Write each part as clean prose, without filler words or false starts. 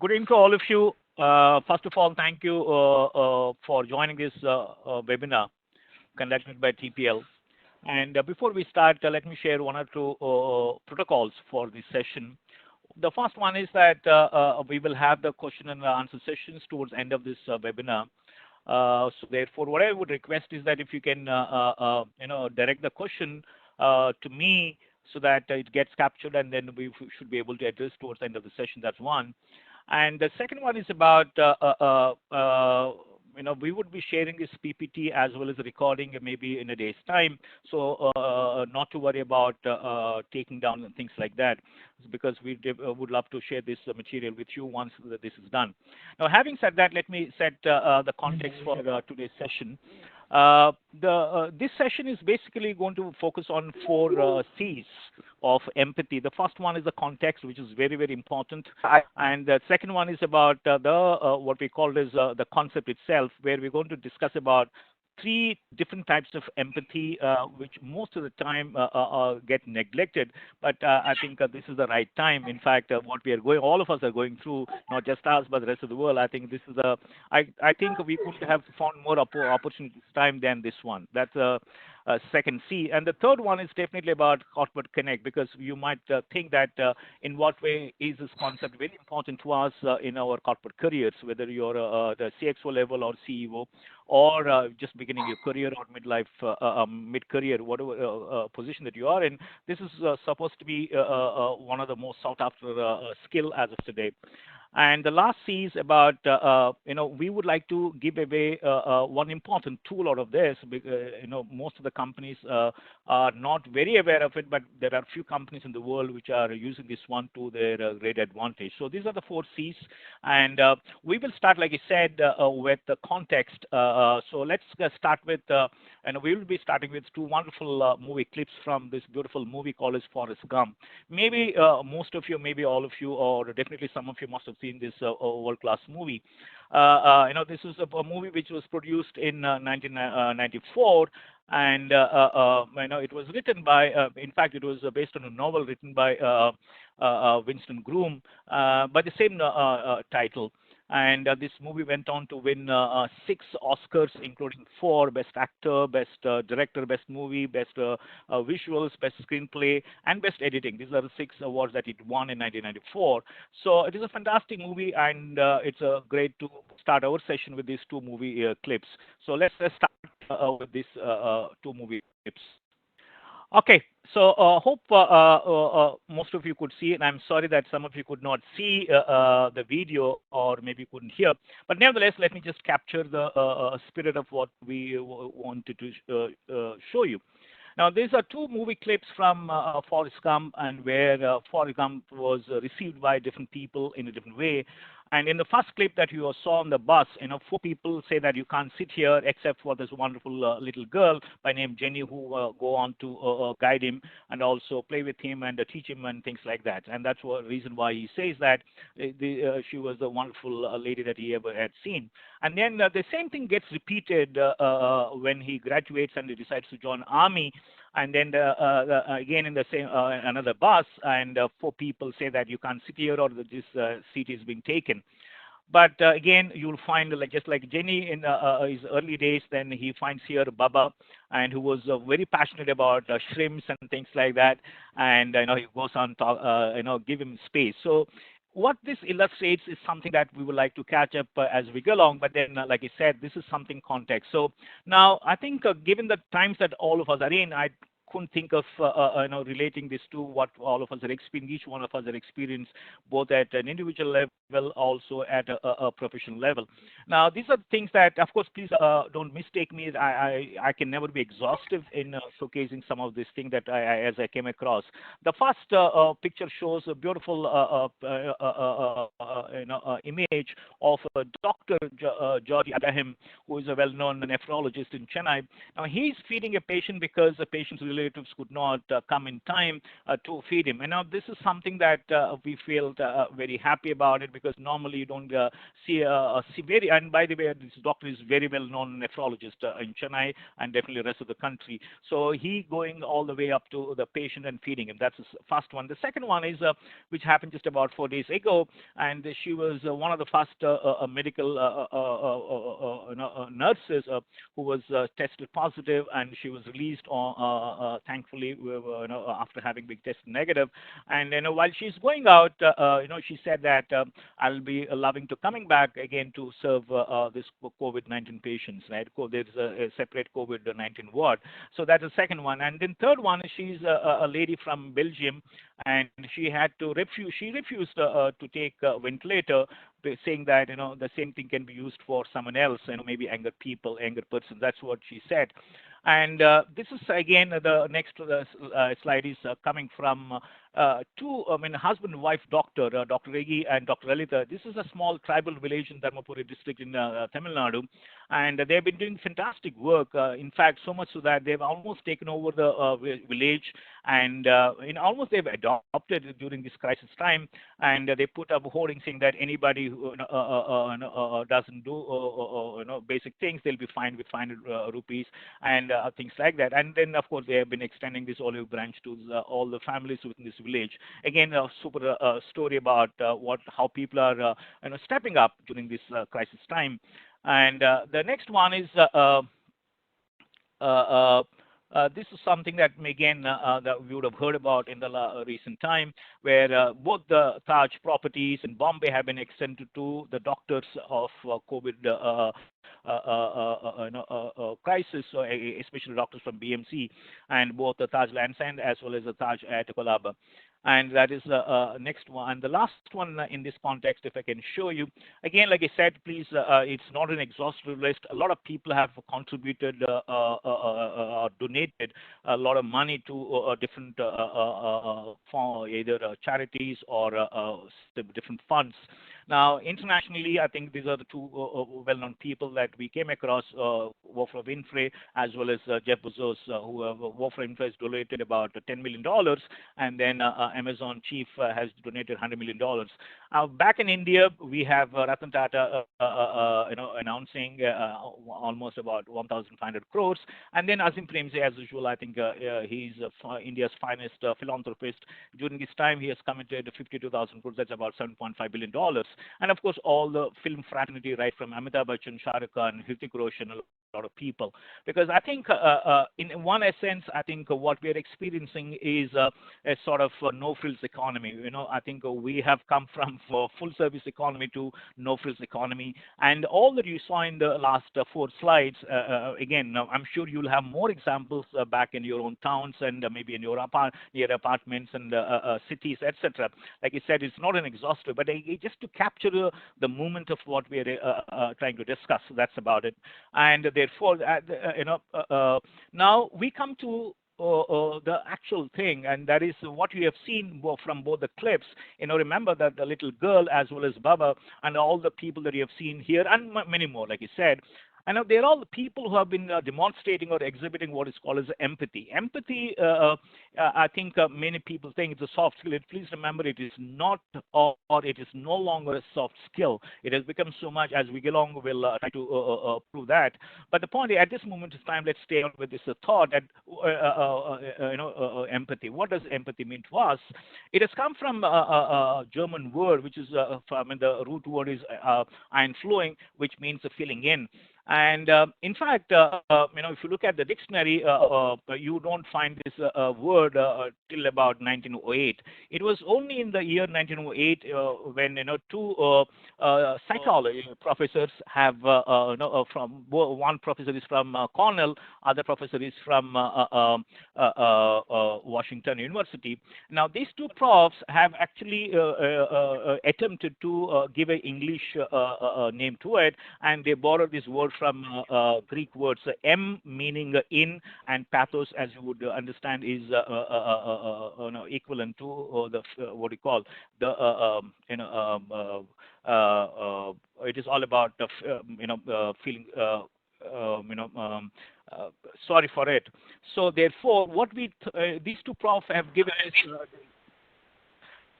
Good evening to all of you. First of all, thank you for joining this webinar conducted by TPL. And before we start, let me share one or two protocols for this session. The first one is that we will have the question and answer sessions towards the end of this webinar. So therefore, what I would request is that if you can, direct the question to me so that it gets captured and then we should be able to address towards the end of the session. That's one. And the second one is about, we would be sharing this PPT as well as the recording maybe in a day's time. So not to worry about taking down and things like that, because we would love to share this material with you once this is done. Now, having said that, let me set the context for today's session. This session is basically going to focus on four C's of empathy. The first one is the context, which is very, very important. And the second one is about what we call as the concept itself, where we're going to discuss about three different types of empathy, which most of the time get neglected. But I think this is the right time. In fact, what we are going, all of us are going through, not just us, but the rest of the world. I think this is I think we could have found more opportunities this time than this one. That's second C. And the third one is definitely about corporate connect, because you might think that in what way is this concept very important to us in our corporate careers, whether you're the CXO level or CEO, or just beginning your career or mid-career, whatever position that you are in. This is supposed to be one of the most sought after skill as of today. And the last C is about, we would like to give away one important tool out of this. Most of the companies are not very aware of it, but there are few companies in the world which are using this one to their great advantage. So these are the four C's. And we will start, like I said, with the context. So let's start with, and we will be starting with two wonderful movie clips from this beautiful movie called as Forrest Gump. Maybe most of you, maybe all of you, or definitely some of you must have seen this world-class movie. This is a movie which was produced in 1994, and it was written by. In fact, it was based on a novel written by Winston Groom by the same title. And this movie went on to win 6 Oscars, including 4 Best Actor, Best Director, Best Movie, Best Visuals, Best Screenplay, and Best Editing. These are the 6 awards that it won in 1994. So it is a fantastic movie, and it's great to start our session with these 2 movie clips. So let's start with these 2 movie clips. Okay, so hope most of you could see it. I'm sorry that some of you could not see the video or maybe couldn't hear. But nevertheless, let me just capture the spirit of what we wanted to show you. Now, these are 2 movie clips from Forrest Gump, and where Forrest Gump was received by different people in a different way. And in the first clip that you saw on the bus, 4 people say that you can't sit here except for this wonderful little girl by name Jenny, who go on to guide him and also play with him and teach him and things like that. And that's the reason why he says that she was the wonderful lady that he ever had seen. And then the same thing gets repeated when he graduates and he decides to join army. And then again in the same another bus, and 4 people say that you can't sit here or this seat is being taken. But again, you'll find just like Jenny in his early days, then he finds here Baba, and who was very passionate about shrimps and things like that. And he goes on talk, give him space. So what this illustrates is something that we would like to catch up as we go along. But then, like I said, this is something context. So now I think given the times that all of us are in, I couldn't think of relating this to what all of us are experiencing. Each one of us are experienced both at an individual level, also at a professional level. Now, these are things that, of course, please don't mistake me. I can never be exhaustive in showcasing some of these things that as I came across. The first picture shows a beautiful image of Dr. George Abraham, who is a well-known nephrologist in Chennai. Now, he's feeding a patient because the patient's really relatives could not come in time to feed him. And now this is something that we feel very happy about it, because normally you don't see a severe. And by the way, this doctor is very well known nephrologist in Chennai and definitely the rest of the country. So he going all the way up to the patient and feeding him. That's the first one. The second one is which happened just about 4 days ago, and she was one of the first medical nurses who was tested positive, and she was released on, thankfully, after having been tested negative. And while she's going out, she said that I'll be loving to coming back again to serve this COVID-19 patients. Right? There's a separate COVID-19 ward. So that's the second one. And then third one, she's a lady from Belgium, and she had to refuse. She refused to take a ventilator, saying that the same thing can be used for someone else, maybe younger people, younger person. That's what she said. And this is again the next slide is coming from two, I mean, husband and wife doctor, Dr. Regi and Dr. Lalitha. This is a small tribal village in Dharmapuri district in Tamil Nadu, and they've been doing fantastic work. In fact, so much so that they've almost taken over the village, and almost they've adopted during this crisis time, and they put up hoarding saying that anybody who doesn't do basic things, they'll be fined with 500 rupees and things like that. And then, of course, they have been extending this olive branch to all the families within this village. Again, a super story about how people are stepping up during this crisis time. And the next one is uh, uh, this is something that again that we would have heard about in the recent time, where both the Taj properties in Bombay have been extended to the doctors of COVID crisis, especially doctors from BMC, and both the Taj Lands End as well as the Taj at Colaba. And that is the next one. And the last one in this context, if I can show you, again, like I said, please, it's not an exhaustive list. A lot of people have contributed, donated a lot of money to different for either charities or different funds. Now, internationally, I think these are the two well-known people that we came across, Wofra Winfrey as well as Jeff Bezos, who Wofra Winfrey has donated about $10 million, and then Amazon chief has donated $100 million. Back in India, we have Ratan Tata, announcing almost about 1,500 crores, and then Azim Premji, as usual, I think he's India's finest philanthropist. During this time, he has committed 52,000 crores. That's about $7.5 billion. And of course, all the film fraternity, right from Amitabh Bachchan, Shah Rukh Khan, Hrithik Roshan, a lot of people. Because I think, in one essence, I think what we are experiencing is a sort of no-frills economy. I think we have come from full-service economy to no-frills economy. And all that you saw in the last four slides, again, I'm sure you'll have more examples back in your own towns and maybe in your near apartments and cities, etc. Like I said, it's not an exhaustive, but just to capture the movement of what we are trying to discuss. That's about it. And therefore, now we come to the actual thing, and that is what we have seen from both the clips. Remember that the little girl as well as Baba and all the people that you have seen here, and many more, like you said. And now they're all the people who have been demonstrating or exhibiting what is called as empathy. Empathy, I think many people think it's a soft skill. Please remember, it is not, or it is no longer a soft skill. It has become so much. As we go along, we'll try to prove that. But the point is, at this moment of time, let's stay on with this thought that empathy. What does empathy mean to us? It has come from a German word, which is from the root word is einflowing, which means filling in. And in fact, if you look at the dictionary, you don't find this word till about 1908. It was only in the year 1908 when two psychology professors have from one professor is from Cornell, other professor is from Washington University. Now these two profs have actually attempted to give an English name to it, and they borrowed this word from Greek words, M meaning in, and pathos, as you would understand, is equivalent to the what you call the it is all about feeling. uh, sorry for it. So therefore, what these two prof have given us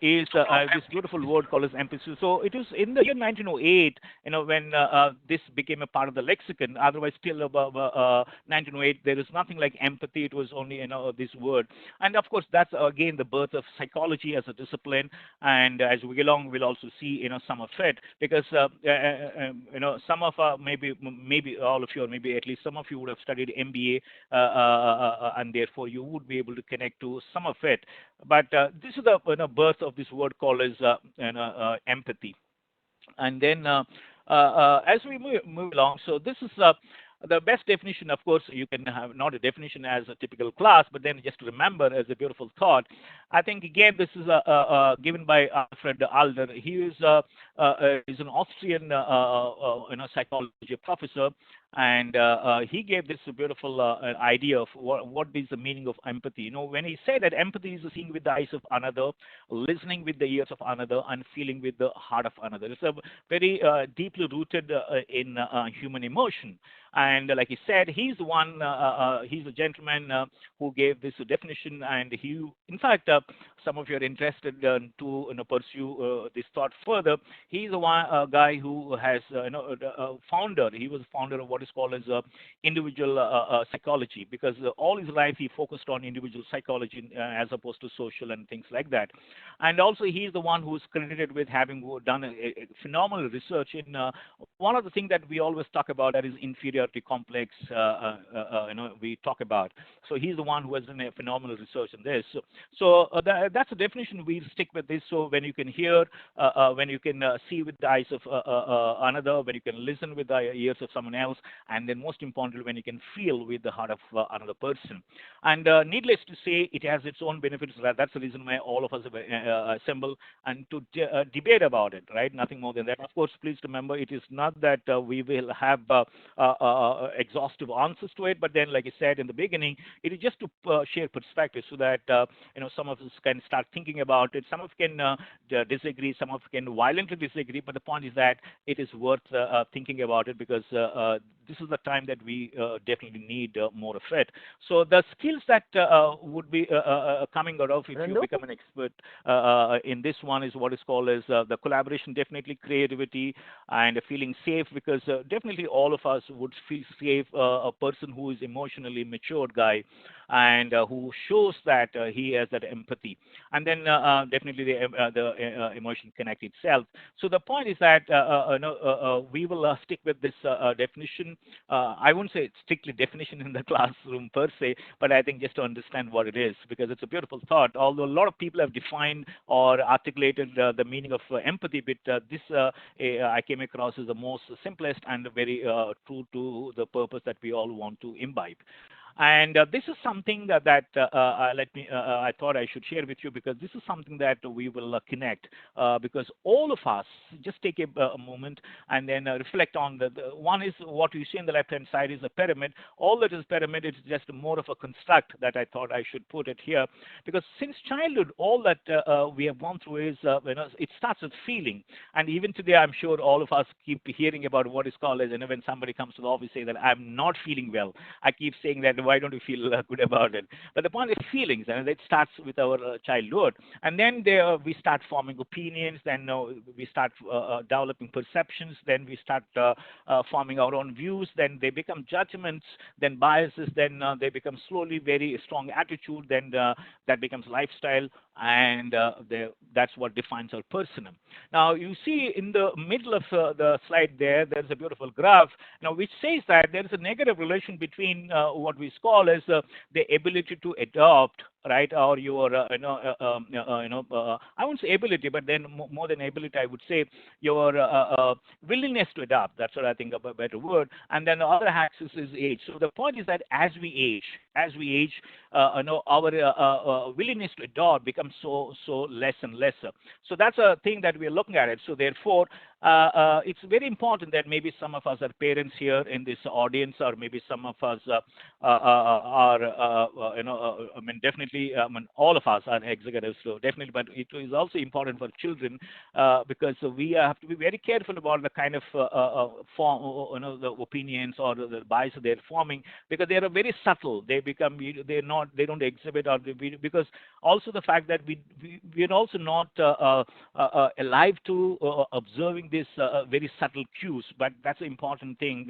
is this beautiful word called as empathy. So it was in the year 1908, when this became a part of the lexicon. Otherwise, till above 1908, there is nothing like empathy. It was only this word, and of course, that's again the birth of psychology as a discipline. And as we go along, we'll also see some of it because some of maybe all of you, or maybe at least some of you would have studied MBA, and therefore you would be able to connect to some of it. But this is the birth of this word called as empathy. And then as we move along, so this is the best definition. Of course, you can have not a definition as a typical class, but then just to remember as a beautiful thought. I think again this is given by Alfred Adler. He's an Austrian psychology professor, and he gave this beautiful idea of what is the meaning of empathy. When he said that empathy is seeing with the eyes of another, listening with the ears of another, and feeling with the heart of another. It's a very deeply rooted in human emotion. And like he said, he's the one, he's a gentleman who gave this definition. And he, in fact, some of you are interested to pursue this thought further. He's the one guy who has, founder. He was founder of what is called as individual psychology, because all his life he focused on individual psychology as opposed to social and things like that. And also, he's the one who is credited with having done a phenomenal research in one of the things that we always talk about, that is inferiority complex. We talk about. So he's the one who has done a phenomenal research in this. So that's a definition. We stick with this. So when you can hear, when you can see with the eyes of another, when you can listen with the ears of someone else, and then most importantly, when you can feel with the heart of another person. And needless to say, it has its own benefits. That's the reason why all of us have assembled and to debate about it, right? Nothing more than that. Of course, please remember, it is not that we will have exhaustive answers to it, but then, like I said in the beginning, it is just to share perspective so that some of us can start thinking about it. Some of us can disagree, some of us can violently disagree, but the point is that it is worth thinking about it, because this is the time that we definitely need more of it. So the skills that would be coming out of if you become an expert in this one is what is called as the collaboration, definitely creativity, and feeling safe, because definitely all of us would feel safe. A person who is emotionally matured guy, and who shows that he has that empathy, and then definitely the emotion connect itself. So the point is that we will stick with this definition. I won't say it's strictly definition in the classroom per se, but I think just to understand what it is, because it's a beautiful thought. Although a lot of people have defined or articulated the meaning of empathy, but this I came across as the most simplest and very true to the purpose that we all want to imbibe. And this is something I thought I should share with you, because this is something that we will connect, because all of us just take a moment and then reflect on the one is what you see on the left hand side is a pyramid. All that is pyramid, it's just more of a construct that I thought I should put it here, because since childhood, all that we have gone through is it starts with feeling. And even today, I'm sure all of us keep hearing about what is called as, when somebody comes to the office say that I'm not feeling well, I keep saying that, why don't you feel good about it? But the point is feelings, and it starts with our childhood, and then there we start forming opinions. Then we start developing perceptions. Then we start forming our own views. Then they become judgments. Then biases. Then they become slowly very strong attitude. Then that becomes lifestyle, and that's what defines our person. Now you see in the middle of the slide there's a beautiful graph now which says that there is a negative relation between what we call as the ability to adopt, right, or your I won't say ability, but then more than ability, I would say your willingness to adapt. That's what I think of a better word. And then the other axis is age. So the point is that as we age, our willingness to adopt becomes so less and lesser. So that's a thing that we're looking at it. So therefore, it's very important that maybe some of us are parents here in this audience, or maybe some of us are, definitely definitely, I mean, all of us are executives, so definitely, but it is also important for children because we have to be very careful about the kind of form, the opinions or the bias they're forming, because they are very subtle. They become, they're not, they don't exhibit, or because also the fact that we are also not alive to observing these very subtle cues, but that's an important thing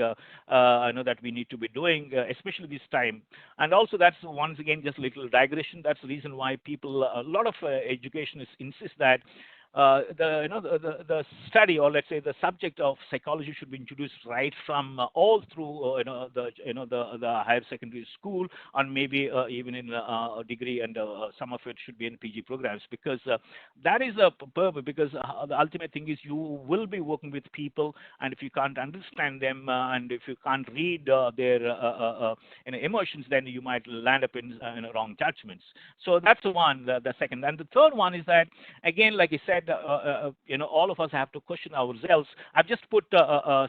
I know that we need to be doing, especially this time. And also that's once again just a little digression. That's the reason why people, a lot of educationists insist that the study, or let's say the subject of psychology, should be introduced right from all through the higher secondary school, and maybe even in a degree, and some of it should be in PG programs, because that is a purpose. Because the ultimate thing is you will be working with people, and if you can't understand them, and if you can't read their emotions, then you might land up in wrong judgments. So that's one. The second, and the third one is that, again, like I said, all of us have to question ourselves. I've just put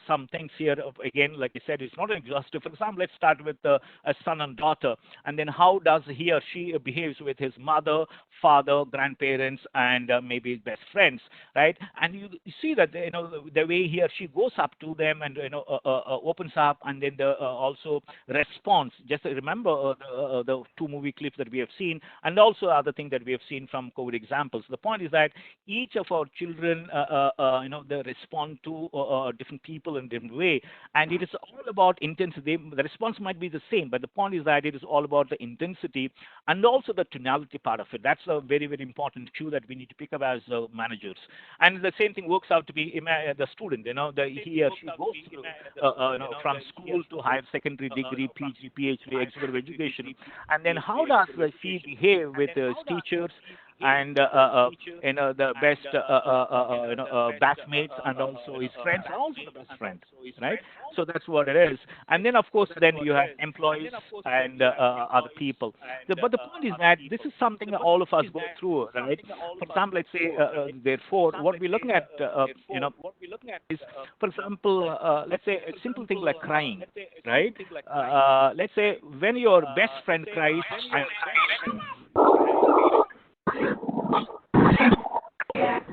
some things here. Again, like I said, it's not an exhaustive. For example, let's start with a son and daughter, and then how does he or she behaves with his mother, father, grandparents, and maybe his best friends, right? And you see that the way he or she goes up to them, and opens up, and then the also response. Just remember the two movie clips that we have seen, and also other thing that we have seen from COVID examples. The point is that each of our children, they respond to different people in different way, and it is all about intensity. The response might be the same, but the point is that it is all about the intensity and also the tonality part of it. That's a very, very important cue that we need to pick up as managers. And the same thing works out to be the student. He or she goes through, from school to higher secondary degree, PG, PhD, executive education, and then how does she behave with his teachers, and the best batchmates, and also his friends, and also the best friend, right? So that's what it is. And then of course then you have employees and other people. But the point is that this is something that all of us go through, right? For example, let's say therefore what we're looking at is, for example, let's say a simple thing like crying, right? Let's say when your best friend cries,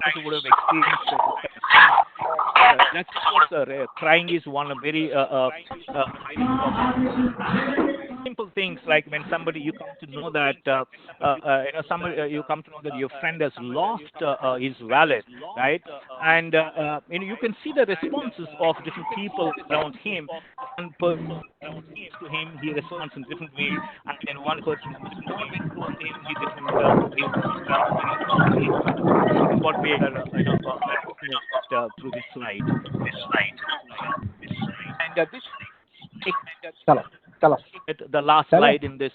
I would have experienced that's crying is one of very simple things, like when somebody you come to know that somebody you come to know that your friend has lost his wallet, right? And you can see the responses of different people around him. One person to him, he responds in different way, and then one person who is not very close to him, he different what we are through this slide. And this चलो चलो the last चलो slide in this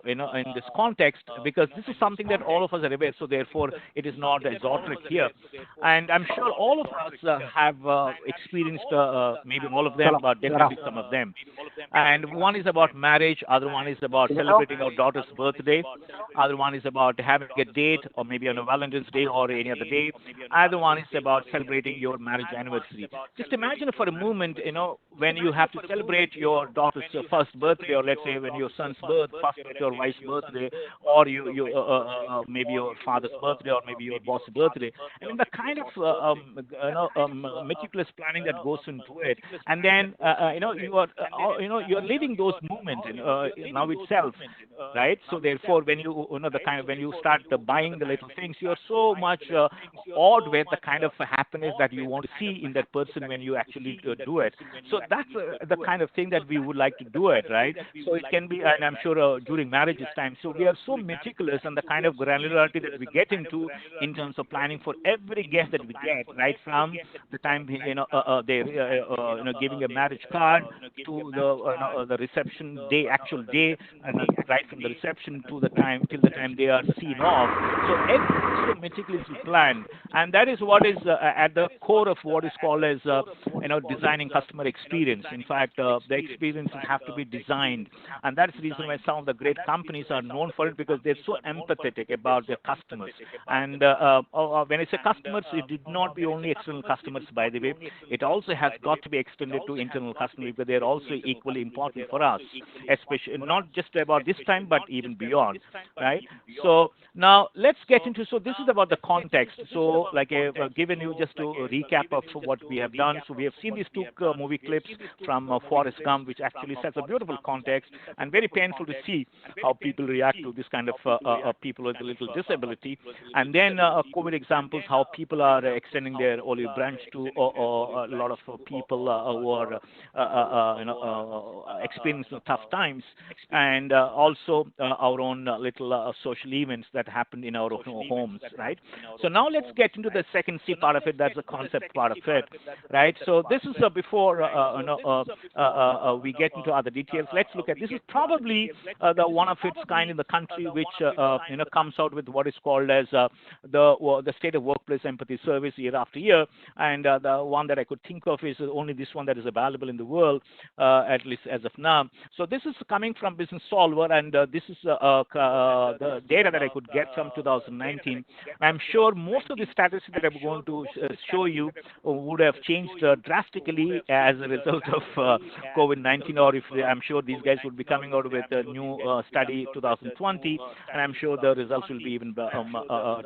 in this context, because this is something that all of us are aware, so therefore it is not esoteric here. And I'm sure all of us have experienced maybe all of them, चलो but जरा definitely some of them. And one is about marriage, other one is about celebrating our daughter's birthday, other one is about having a date, or maybe on a Valentine's Day or any other day. Other one is about celebrating your marriage anniversary. Just imagine for a moment, when you have to celebrate your daughter's first birthday, or let's say when your son's first birthday, or wife's birthday, or maybe your father's birthday, or maybe your boss's birthday. I mean, the kind of meticulous planning that goes into it, and then you're living those moments now itself, right? So therefore, when when you start buying the little things, you're so much awed with the kind of happiness that you want to see in that person when you actually do it. So that's the kind of thing that we would like to do it, right? So it can be, and I'm sure during marriage's time. So we are so meticulous, and the kind of granularity that we get into in terms of planning for every guest that we get, right from the time they giving a marriage card to the reception day, actual day, and right from the reception to the time till the time they are seen off. So everything is so meticulously planned, and that is what is at the core of what is called as designing customer experience. In fact, that the experiences have to be designed, and that's the reason why some of the great companies are known for it, because they're so empathetic about their customers. And when I say customers, it did not be only external customers, by the way. It also has got to be extended to internal customers, because they're also equally important for us, especially not just about this time, but even beyond, right? So now let's get into. So this is about the context. So like I've given you just to recap of what we have done. So we have seen these two movie clips from Forrest Gump, which actually sets a beautiful context, and very painful to see how people react to this kind of people with a little disability. And then COVID examples, how people are extending their olive branch to a lot of people who are experiencing tough times, and also our own little social events that happened in our own homes, right? So now let's get into the second C part of it. That's the concept part of it, right? So this is before we get into other details. Let's look at this. Is probably the one of its kind in the country, which comes out with what is called as the State of Workplace Empathy Service year after year, and the one that I could think of is only this one that is available in the world, at least as of now. So this is coming from Business Solver, and this is the data that I could get from 2019. I'm sure most of the statistics that I'm going to show you would have changed drastically as a result of COVID-19, or if I'm sure these guys would be coming out with a new study 2020, and I'm sure the results will be even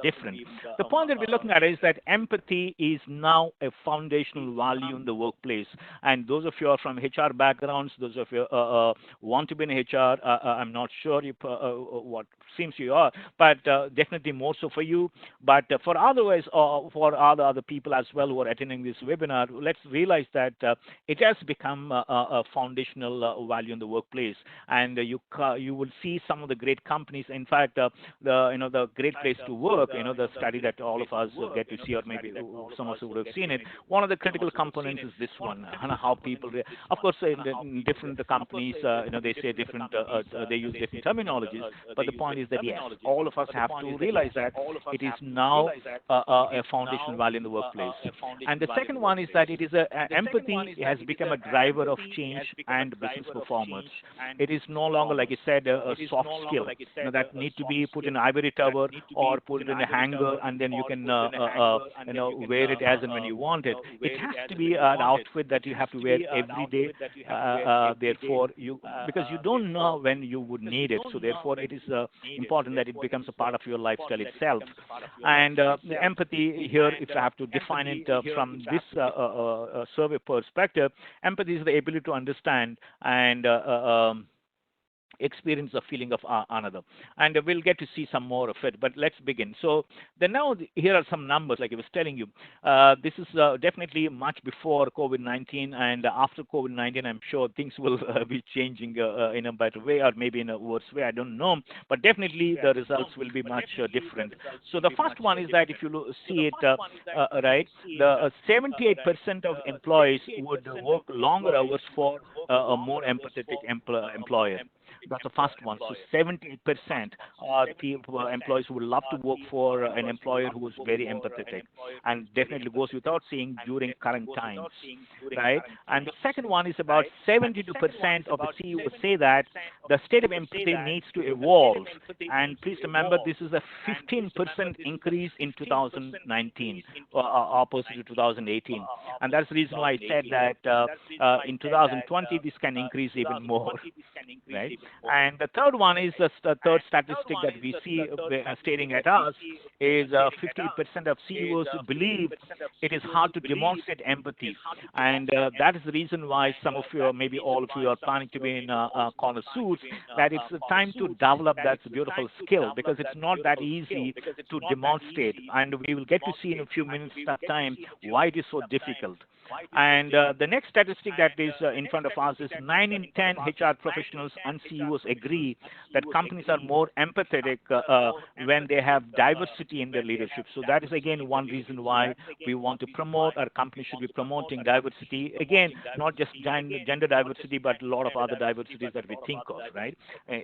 different. The point that we're looking at is that empathy is now a foundational value in the workplace. And those of you are from HR backgrounds, those of you want to be in HR, I'm not sure what seems you are, but definitely more so for you. But for otherwise, for other people as well who are attending this webinar, let's realize that it has become a foundational value in the workplace. And you will see some of the great companies. In fact, the Great Place to Work, the study that all of us get to see, or maybe some of us would have seen it. One of the critical components is this one, how people, of course, in different companies, they say different, they use different terminologies. But the point is that yes, all of us have to realize that it is now a foundational value in the workplace. And the second one is that it is empathy has become a driver of change and business performance. It is no longer, like I said, a soft skill that need to be put in ivory tower or put it in a hanger, and then you can wear it as and when you want it. It has to be an outfit that you have to wear every day. Therefore, because you don't know when you would need it, so therefore it is important that it becomes a part of your lifestyle itself. And empathy here, if I have to define it from this survey perspective, empathy is the ability to understand and experience the feeling of another, and we'll get to see some more of it, but let's begin. So then now here are some numbers. Like I was telling you, this is definitely much before COVID-19, and after COVID-19 I'm sure things will be changing in a better way, or maybe in a worse way, I don't know, but definitely the results will be much different. So the first one is that if you see it right, the 78% of employees would work longer hours for a more empathetic employer. That's the first one. So 78% are people, employees who would love to work for an employer who is very empathetic, and definitely goes without saying during current times, right? And the second one is about 72% of the CEOs say that the state of empathy needs to evolve. And please remember, this is a 15% increase in 2019, opposite to 2018. And that's the reason why I said that in 2020 this can increase even more, right? And the third one is the third statistic that we see stating at us is 50% of CEOs believe it is hard to demonstrate empathy. And that is the reason why some of you, maybe all of you, are planning to be in corner suits, that it's time to develop that beautiful skill, because it's not that easy to demonstrate. And we will get to see in a few minutes time why it is so difficult. And the next statistic that is in front of us is 9 in 10 HR professionals and CEOs agree that companies are more empathetic when they have diversity diversity in their leadership. So that is again one reason why we want to promote, our company should be promoting diversity. Again, not just gender diversity, but a lot of other diversities that we think of, right?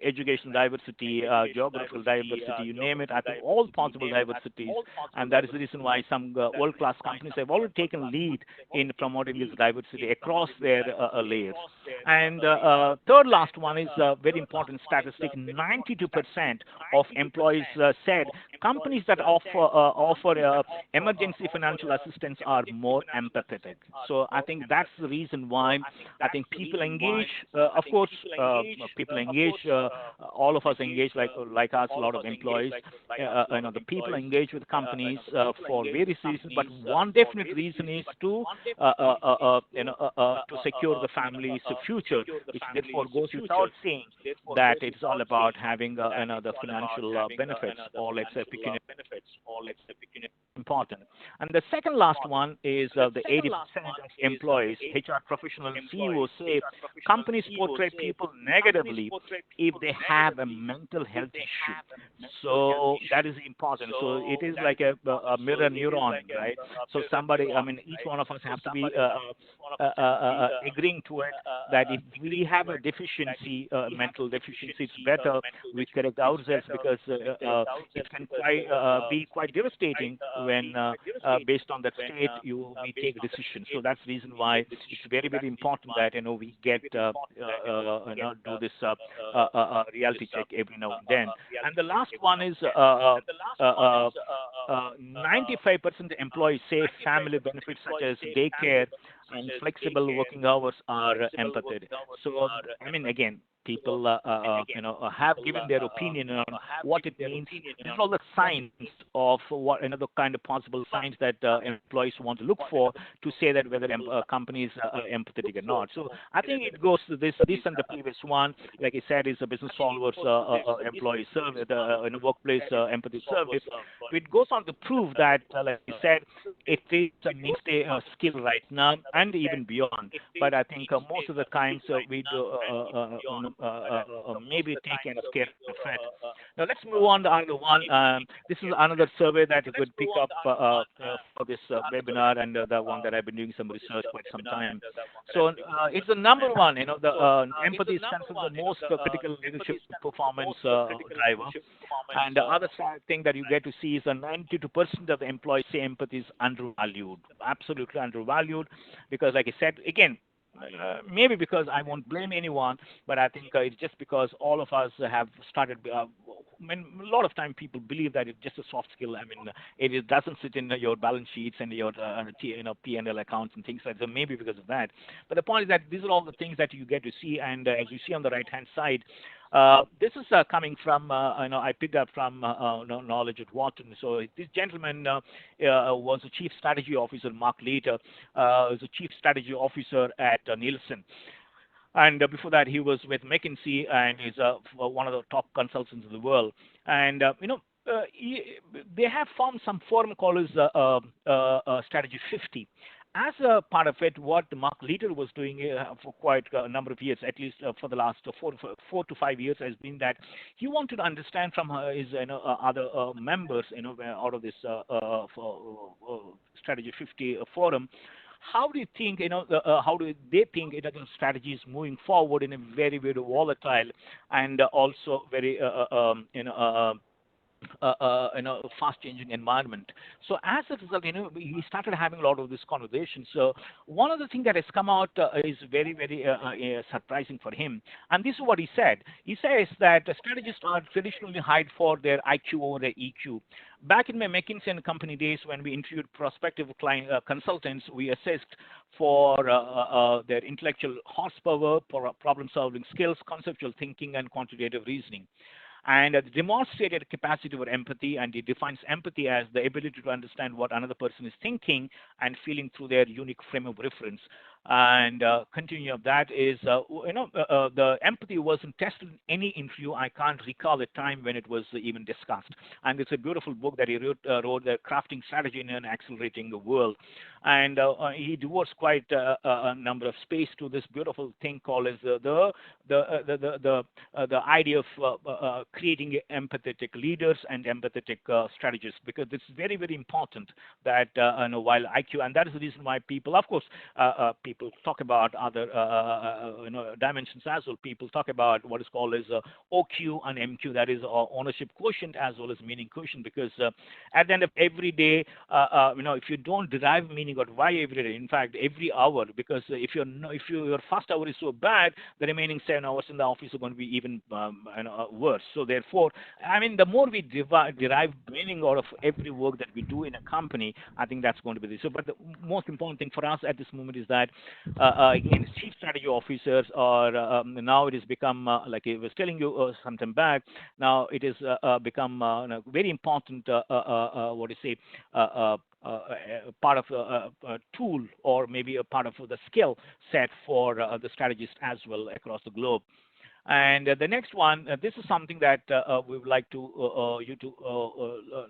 Educational diversity, geographical diversity, you name it. I think all possible diversities, and that is the reason why some world-class companies have already taken lead in promoting this diversity across their layers. And third last one is a very important statistic. 92% of employees said companies that offer emergency financial assistance are more empathetic. So I think that's the reason why I think people engage. Of course, people engage. All of us engage, like us, a lot of employees. The people engage with companies for various reasons, but one definite reason is to to secure the family's future, which therefore goes without saying that it's all about having the financial benefits, or let's say pecuniary important. And the second last one is the 80% of employees, HR professionals, CEOs say companies portray people negatively if they have a mental health issue. So that is important. So it is like a mirror neuron, right? So somebody, I mean, each one of us have to be agreeing to it that if we have a deficiency, mental deficiency, it's better we correct ourselves, because it can be quite devastating when based on that state we take decisions. So that's the reason why it's very, very important that we get do this reality check every now and then. And the last one is 95% employees say family benefits such as daycare and flexible working hours are empathetic. So I mean, again, people have given their opinion on what it means. These are all the signs of what the kind of possible signs that employees want to look for to say that whether companies are empathetic or not. So I think it goes to this and the previous one, like I said, is a business solvers employee survey, the workplace empathy survey. It goes on to prove that, like I said, it is a mainstay skill right now and even beyond. But I think most of the times we do maybe take and scare of it. Now let's move on to another one. This is another survey that you could pick up for this webinar, and the one that I've been doing some research quite some time. So it's the number one. The empathy is considered the most critical leadership performance driver. And the other thing that you get to see is that 92% of the employees say empathy is undervalued, absolutely undervalued, because, like I said, again, maybe because I won't blame anyone, but I think it's just because all of us have started. I mean, a lot of time people believe that it's just a soft skill. I mean, it doesn't sit in your balance sheets and your P&L accounts and things like that. So maybe because of that. But the point is that these are all the things that you get to see, and as you see on the right-hand side. This is coming from, I picked up from Knowledge at Wharton. So this gentleman was the Chief Strategy Officer, Mark Leader, was the Chief Strategy Officer at Nielsen. And before that, he was with McKinsey, and is one of the top consultants in the world. And, they have formed some forum called Strategy 50. As a part of it, what Mark Leader was doing for quite a number of years, at least for the last 4 to 5 years, has been that he wanted to understand from his other members, out of this Strategy 50 forum, how do you think, how do they think strategies moving forward in a very, very volatile and also very, fast-changing environment. So as a result, we started having a lot of this conversation. So one of the things that has come out is very, very surprising for him. And this is what he said. He says that strategists are traditionally hired for their IQ over their EQ. Back in my McKinsey and Company days, when we interviewed prospective client consultants, we assessed for their intellectual horsepower, problem-solving skills, conceptual thinking, and quantitative reasoning. And demonstrated capacity for empathy, and he defines empathy as the ability to understand what another person is thinking and feeling through their unique frame of reference. And continue of that is, the empathy wasn't tested in any interview. I can't recall a time when it was even discussed. And it's a beautiful book that he wrote Crafting Strategy in an Accelerating World. And he devotes quite a number of space to this beautiful thing called as the idea of creating empathetic leaders and empathetic strategists, because it's very, very important that while IQ, and that is the reason why people, of course, people talk about other dimensions as well. People talk about what is called as OQ and MQ, that is ownership quotient as well as meaning quotient, because at the end of every day, if you don't derive meaning out why every day, in fact every hour, because if your first hour is so bad, the remaining 7 hours in the office are going to be even worse. So therefore, I mean, the more we derive meaning out of every work that we do in a company, I think that's going to be the so. But the most important thing for us at this moment is that again, chief strategy officers are now it has become like I was telling you some time back. Now it has become very important. What do you say? Part of a tool, or maybe a part of the skill set for the strategist as well across the globe. And the next one, this is something that we would like to you to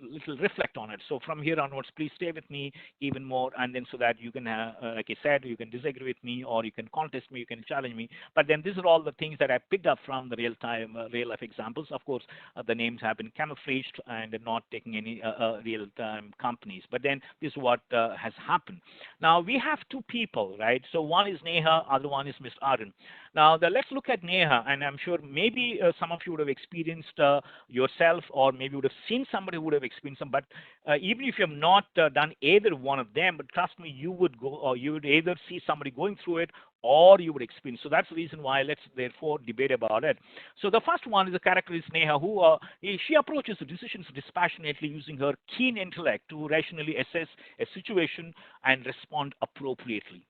little reflect on it. So from here onwards, please stay with me even more, and then so that you can, like I said, you can disagree with me, or you can contest me, you can challenge me. But then these are all the things that I picked up from the real-time, real-life examples. Of course, the names have been camouflaged and not taking any real-time companies. But then this is what has happened. Now we have two people, right? So one is Neha, other one is Mr. Arun. Now, let's look at Neha, and I'm sure maybe some of you would have experienced yourself, or maybe would have seen somebody who would have experienced them. But even if you have not done either one of them, but trust me, you would go, or you would either see somebody going through it, or you would experience. So that's the reason why let's therefore debate about it. So the first one is the character is Neha, who she approaches the decisions dispassionately, using her keen intellect to rationally assess a situation and respond appropriately.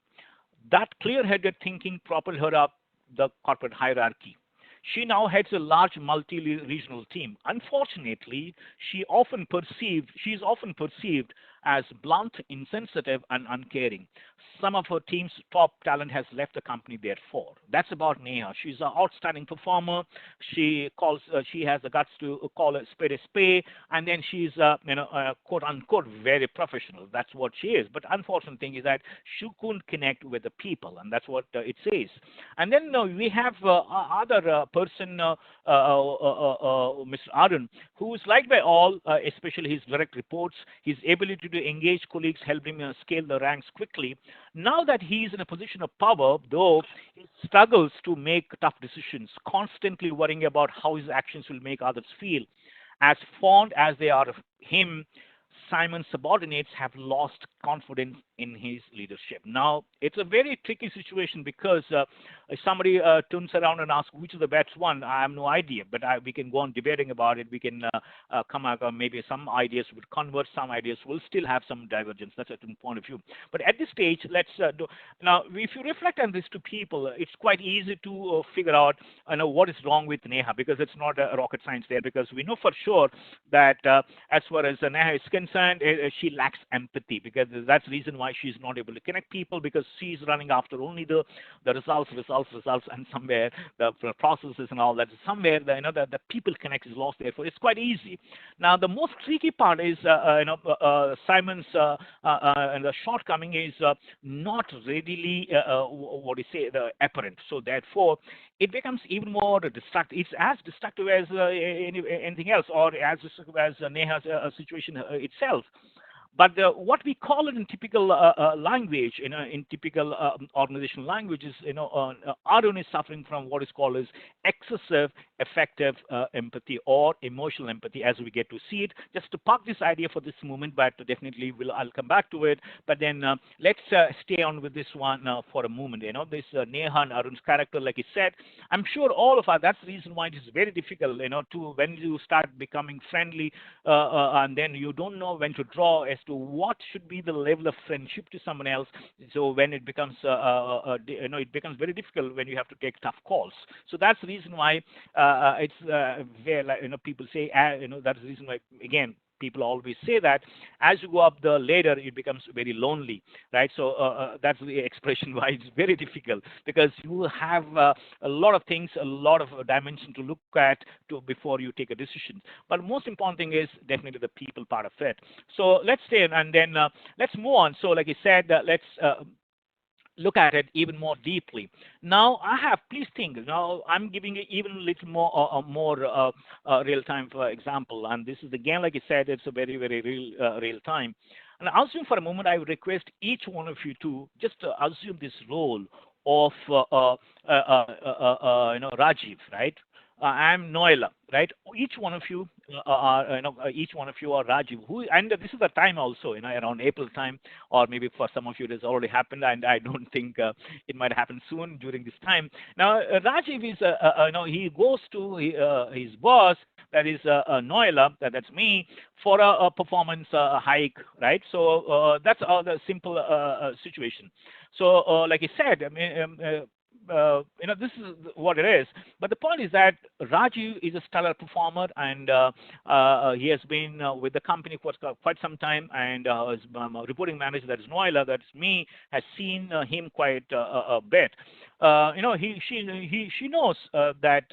That clear-headed thinking propelled her up the corporate hierarchy. She now heads a large multi-regional team. Unfortunately, she is often perceived as blunt, insensitive, and uncaring. Some of her team's top talent has left the company therefore. That's about Neha. She's an outstanding performer. She has the guts to call a spade, and then she's quote unquote very professional. That's what she is. But unfortunate thing is that she couldn't connect with the people, and that's what it says. And then we have other person, Mr. Arun, who is liked by all, especially his direct reports. His ability to engage colleagues helped him scale the ranks quickly. Now that he is in a position of power, though, he struggles to make tough decisions, constantly worrying about how his actions will make others feel. As fond as they are of him, Simon's subordinates have lost confidence in his leadership. Now, it's a very tricky situation, because if somebody turns around and asks which is the best one, I have no idea, but we can go on debating about it. We can come out, maybe some ideas would converge, some ideas will still have some divergence. That's a different point of view. But at this stage, let's do. Now, if you reflect on these two people, it's quite easy to figure out what is wrong with Neha, because it's not a rocket science there, because we know for sure that as far as Neha is concerned, she lacks empathy, because that's the reason why she's not able to connect people, because she's running after only the results, and somewhere the processes and all that. Somewhere the people connect is lost. Therefore, it's quite easy. Now, the most tricky part is Simon's and the shortcoming is not readily what do you say the apparent. So therefore, it becomes even more destructive. It's as destructive as anything else, or as destructive as Neha's situation itself. But what we call it in typical language, in typical organizational language, is Arun is suffering from what is called as excessive affective empathy, or emotional empathy, as we get to see it. Just to park this idea for this moment, but definitely I'll come back to it. But then let's stay on with this one for a moment. This Neha and Arun's character, like I said, I'm sure all of us. That's the reason why it is very difficult, to when you start becoming friendly, and then you don't know when to draw as to what should be the level of friendship to someone else. So when it becomes it becomes very difficult when you have to take tough calls. So that's the reason why it's where people say that's the reason why, again, people always say that as you go up the ladder, it becomes very lonely, right? So that's the expression why it's very difficult, because you have a lot of things, a lot of dimension to look at to before you take a decision. But most important thing is definitely the people part of it. So let's stay and then let's move on. So like I said, let's look at it even more deeply. Now, I have, please think, now I'm giving you even a little more, real-time example. And this is, again, like I said, it's a very, very real time. And assume for a moment, I would request each one of you to just assume this role of, Rajiv, right? I'm Noela, right? Each one of you are, each one of you are Rajiv. Who, and this is the time also, around April time, or maybe for some of you it has already happened, and I don't think it might happen soon during this time. Now, Rajiv is, he goes to his boss, that is Noela, that's me, for a performance hike, right? So that's the simple situation. So, like I said, I mean, this is what it is. But the point is that Raju is a stellar performer, and he has been with the company for quite some time. And his reporting manager, that is Noila, that's me, has seen him quite a bit. She knows that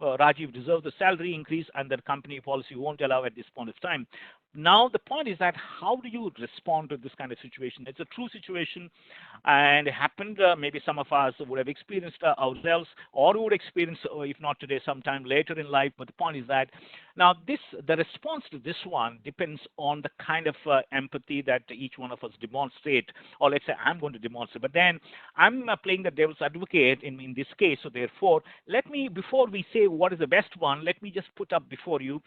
Rajiv deserves the salary increase, and the company policy won't allow at this point of time. Now, the point is that how do you respond to this kind of situation? It's a true situation, and it happened. Maybe some of us would have experienced ourselves, or would experience, if not today, sometime later in life. But the point is that now the response to this one depends on the kind of empathy that each one of us demonstrate, or let's say I'm going to demonstrate. But then I'm playing the devil's advocate in this case. So therefore, let me, before we say what is the best one, let me just put up before you,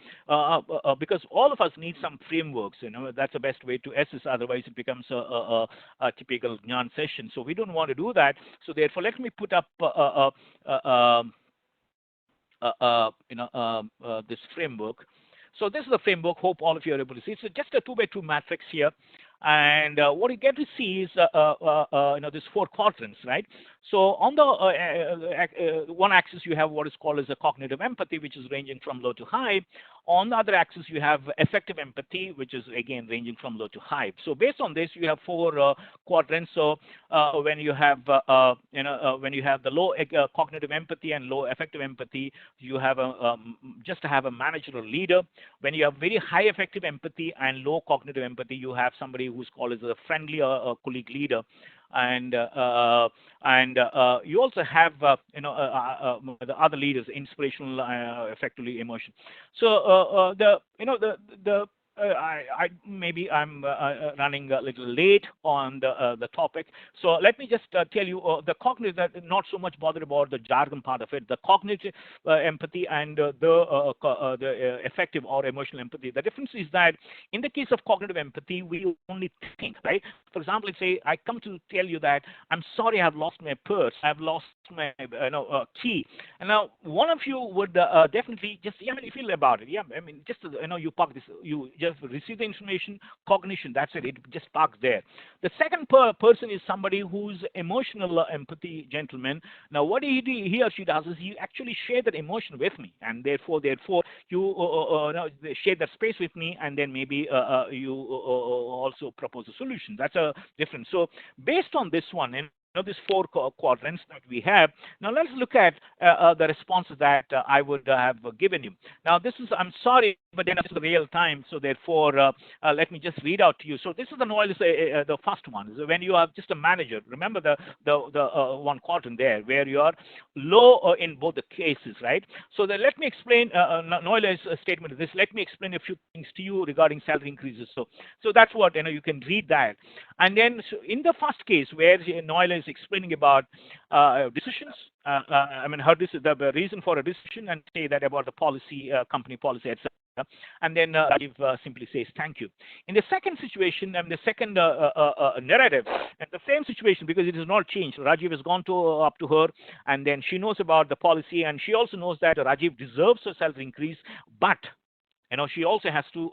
because all of us need some frameworks. That's the best way to assess. Otherwise, it becomes a typical Jnana session. So we don't want to do that. So therefore, let me put up this framework. So this is the framework. Hope all of you are able to see. It's just a 2 by 2 matrix here. And what you get to see is, these 4 quadrants, right? So on the one axis, you have what is called as a cognitive empathy, which is ranging from low to high. On the other axis, you have effective empathy, which is again ranging from low to high. So based on this, you have 4 quadrants. So when you have, when you have the low cognitive empathy and low effective empathy, you have just to have a manager or leader. When you have very high effective empathy and low cognitive empathy, you have somebody who's called as a friendly colleague leader. And you also have the other leaders, inspirational, effectively emotion. So maybe I'm running a little late on the topic. So let me just tell you the cognitive, not so much bothered about the jargon part of it, the cognitive empathy and the effective or emotional empathy. The difference is that in the case of cognitive empathy, we only think, right? For example, let's say I come to tell you that I'm sorry, I've lost my purse, I've lost my key, and now one of you would definitely just, yeah, I mean, you feel about it, yeah, I mean, just you park this, you just receive the information, cognition, that's it just parks there. The second person is somebody who's emotional empathy gentleman. Now what he or she does is he actually share that emotion with me, and therefore you share that space with me, and then maybe you also propose a solution. That's a difference. So based on this one, and these 4 quadrants that we have. Now let's look at the responses that I would have given you. Now this is, I'm sorry, but then it's the real time. So therefore, let me just read out to you. So this is the first one. So when you are just a manager, remember the one quadrant there where you are low in both the cases, right? So let me explain Noela's statement of this. Let me explain a few things to you regarding salary increases. So that's what, you can read that. And then so in the first case where Noela is explaining about decisions, I mean, the reason for a decision, and say that about the policy, company policy, etc. And then Rajiv simply says thank you. In the second situation, and the second narrative, and the same situation, because it has not changed. Rajiv has gone up to her, and then she knows about the policy, and she also knows that Rajiv deserves a salary increase, but She also has to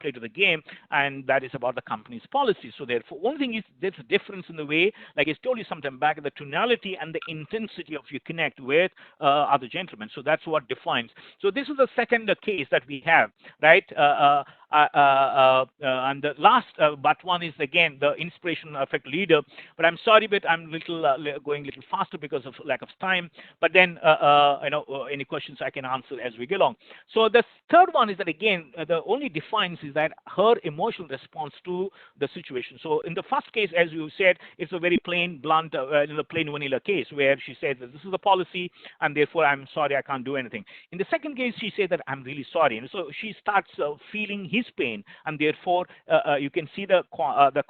play to the game, and that is about the company's policy. So therefore, one thing is there's a difference in the way, like I told you sometime back, the tonality and the intensity of your connect with other gentlemen. So that's what defines. So this is the second case that we have, right? And the last but one is again the inspiration effect leader. But I'm sorry, but I'm little going a little faster because of lack of time. But then any questions I can answer as we go along. So the third one is that again the only defines is that her emotional response to the situation. So in the first case, as you said, it's a very plain, blunt, plain vanilla case where she says that this is the policy and therefore I'm sorry, I can't do anything. In the second case, she said that I'm really sorry, and so she starts feeling his pain, and therefore you can see the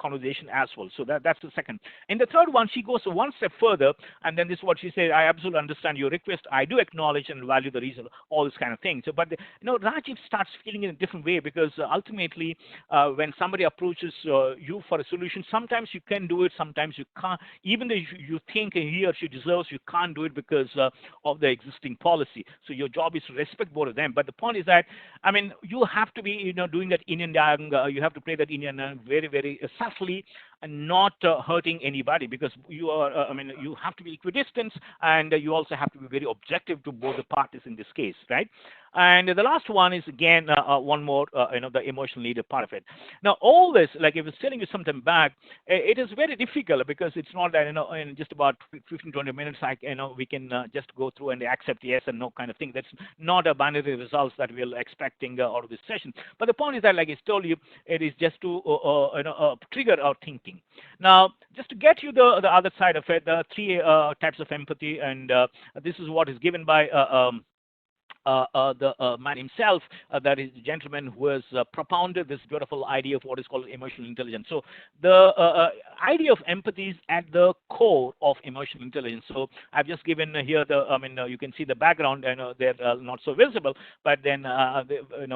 conversation as well. So that's the second. In the third one, she goes one step further, and then this is what she said: I absolutely understand your request. I do acknowledge and value the reason, all this kind of thing. So, but Rajiv starts feeling in a different way because ultimately, when somebody approaches you for a solution, sometimes you can do it, sometimes you can't. Even though you think he or she deserves, you can't do it because of the existing policy. So your job is to respect both of them. But the point is that, I mean, you have to be, doing that Indian yang. You have to play that Indian very, very subtly and not hurting anybody, because you are, you have to be equidistant, and you also have to be very objective to both the parties in this case, right? And the last one is again one more, the emotional leader part of it. Now, all this, like I was telling you sometime back, it is very difficult because it's not that in just about 15, 20 minutes, we can just go through and accept yes and no kind of thing. That's not a binary results that we're expecting out of this session. But the point is that, like I told you, it is just to trigger our thinking. Now, just to get you the other side of it, the three types of empathy, and this is what is given by the man himself, that is the gentleman who has propounded this beautiful idea of what is called emotional intelligence. So the idea of empathy is at the core of emotional intelligence. So I've just given here you can see the background, they're not so visible, but then